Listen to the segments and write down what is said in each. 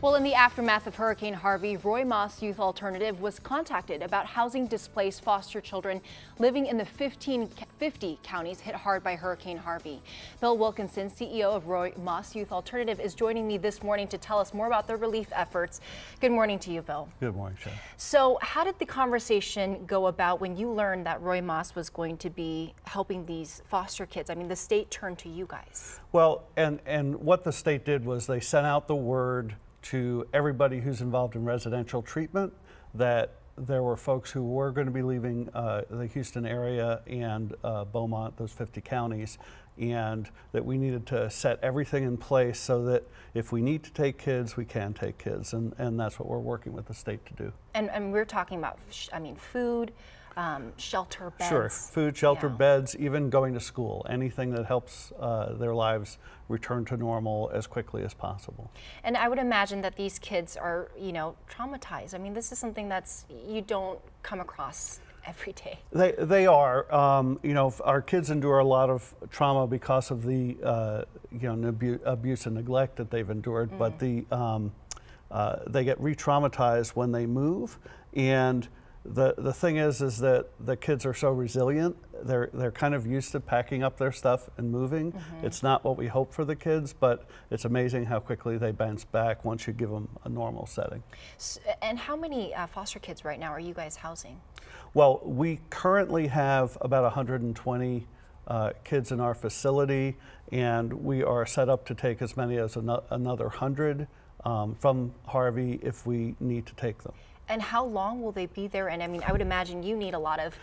Well, in the aftermath of Hurricane Harvey, Roy Maas Youth Alternative was contacted about housing displaced foster children living in the 50 counties hit hard by Hurricane Harvey. Bill Wilkinson, CEO of Roy Maas Youth Alternative, is joining me this morning to tell us more about their relief efforts. Good morning to you, Bill. Good morning, Shay. So how did the conversation go about when you learned that Roy Maas was going to be helping these foster kids? I mean, the state turned to you guys. Well, and what the state did was they sent out the word to everybody who's involved in residential treatment that there were folks who were going to be leaving the Houston area and Beaumont, those 50 counties, and that we needed to set everything in place so that if we need to take kids, we can take kids, and that's what we're working with the state to do. And we're talking about, I mean, food, shelter, beds. Sure, food, shelter, beds, even going to school, anything that helps their lives return to normal as quickly as possible. And I would imagine that these kids are, you know, traumatized. I mean, this is something that's you don't come across every day. They are. You know, our kids endure a lot of trauma because of the you know, abuse and neglect that they've endured, but they get re-traumatized when they move. And the thing is that the kids are so resilient. They're kind of used to packing up their stuff and moving. It's not what we hope for the kids, but it's amazing how quickly they bounce back once you give them a normal setting. And how many foster kids right now are you guys housing? Well, we currently have about 120 kids in our facility, and we are set up to take as many as another 100 from Harvey if we need to take them. And how long will they be there? And I mean, I would imagine you need a lot of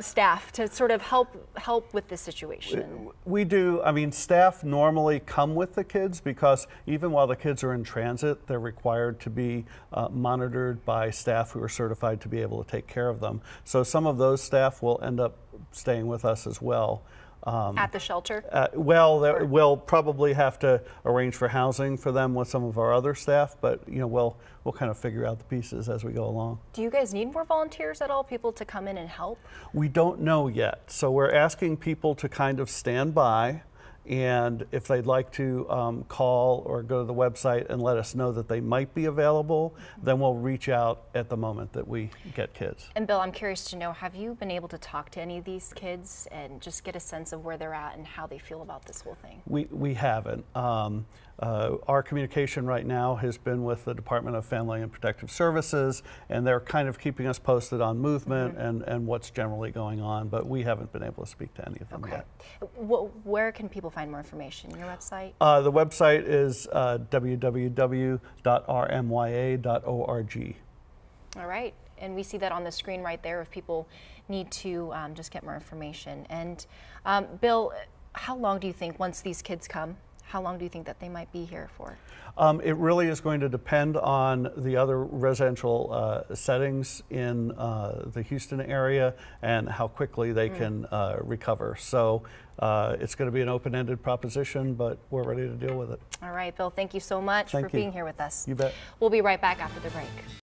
staff to sort of help with this situation. We do. I mean, staff normally come with the kids because even while the kids are in transit, they're required to be monitored by staff who are certified to be able to take care of them. So some of those staff will end up staying with us as well. At the shelter? Well, we'll probably have to arrange for housing for them with some of our other staff, but you know, we'll kind of figure out the pieces as we go along. Do you guys need more volunteers at all, people to come in and help? We don't know yet, so we're asking people to kind of stand by, and if they'd like to call or go to the website and let us know that they might be available, then we'll reach out at the moment that we get kids. And Bill, I'm curious to know, have you been able to talk to any of these kids and just get a sense of where they're at and how they feel about this whole thing? We haven't. Our communication right now has been with the Department of Family and Protective Services, and they're kind of keeping us posted on movement and what's generally going on, but we haven't been able to speak to any of them yet. Where can people find more information? Your website? The website is www.rmya.org. All right, and we see that on the screen right there if people need to just get more information. And Bill, how long do you think, once these kids come, how long do you think that they might be here for? It really is going to depend on the other residential settings in the Houston area and how quickly they can recover. So it's going to be an open-ended proposition, but we're ready to deal with it. All right, Bill, thank you so much for being here with us. You bet. We'll be right back after the break.